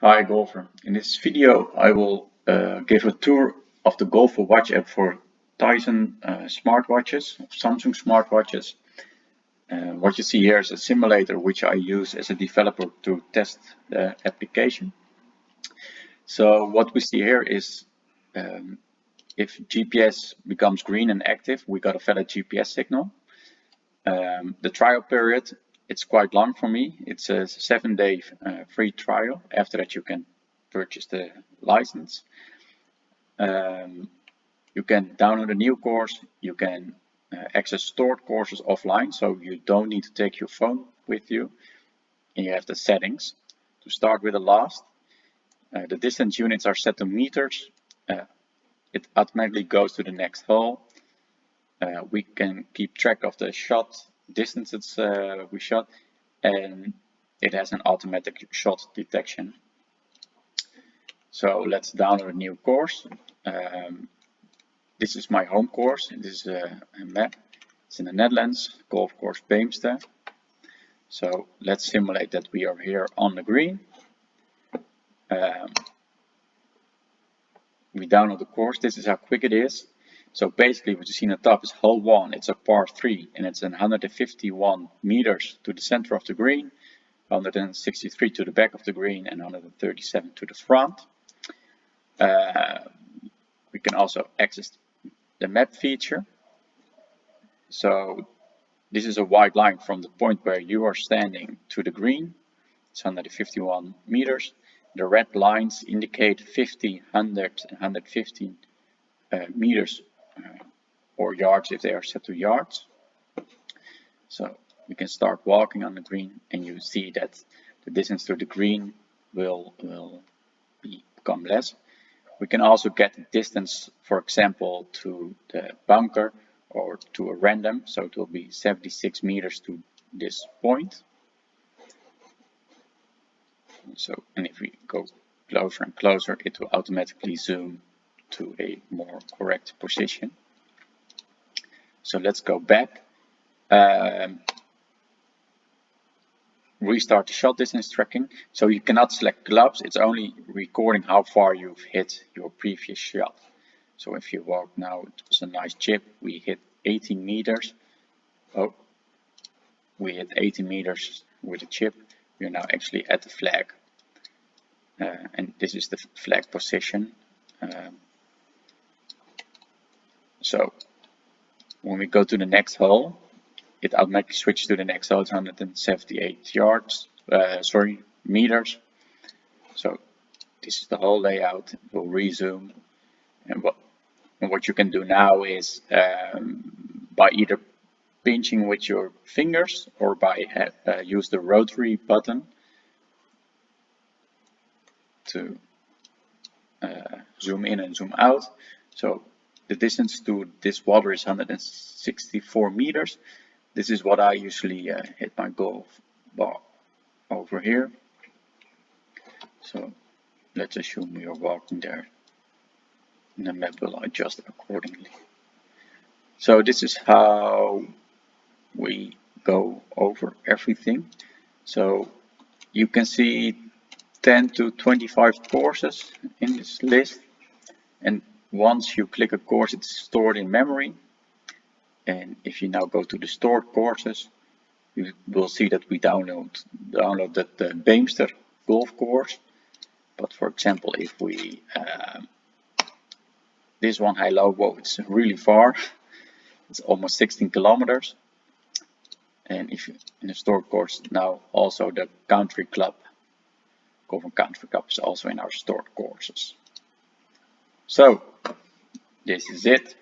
Hi golfer. In this video I will give a tour of the Golfer watch app for Tizen smartwatches, Samsung smartwatches. What you see here is a simulator which I use as a developer to test the application. So what we see here is if GPS becomes green and active, we got a valid GPS signal. The trial period, it's quite long for me. It's a 7-day free trial. After that you can purchase the license. You can download a new course. You can access stored courses offline, so you don't need to take your phone with you. And you have the settings. To start with the last, the distance units are set to meters. It automatically goes to the next hole. We can keep track of the shot distances we shot, and it has an automatic shot detection. So let's download a new course. This is my home course. This is a map. It's in the Netherlands, Golfbaan Beemster. So let's simulate that we are here on the green. We download the course. This is how quick it is. So basically what you see on the top is hole 1. It's a par 3 and it's 151 meters to the center of the green, 163 to the back of the green and 137 to the front. We can also access the map feature. So this is a white line from the point where you are standing to the green. It's 151 meters. The red lines indicate 50, 100 and 115 meters or yards if they are set to yards. So we can start walking on the green and you see that the distance to the green will become less. We can also get the distance, for example, to the bunker or to a random, so it will be 76 meters to this point. So, and if we go closer and closer, it will automatically zoom to a more correct position. So let's go back. Restart the shot distance tracking. So you cannot select clubs, it's only recording how far you've hit your previous shot. So if you walk now, it was a nice chip, we hit 18 meters. Oh, we hit 18 meters with a chip. We're now actually at the flag. And this is the flag position. So when we go to the next hole, it automatically switches to the next hole. It's 178 meters. So this is the whole layout. We'll resume, and what you can do now is by either pinching with your fingers or by use the rotary button to zoom in and zoom out. So the distance to this water is 164 meters. This is what I usually hit my golf ball over here. So let's assume we are walking there, and the map will adjust accordingly. So this is how we go over everything. So you can see 10 to 25 courses in this list, and once you click a course, it's stored in memory. And if you now go to the stored courses, you will see that we downloaded the Beemster golf course. But for example, if we this one high low, whoa, it's really far. It's almost 16 kilometers. And if you in the stored course now, also the country club, Golfbaan Country Club is also in our stored courses. So this is it.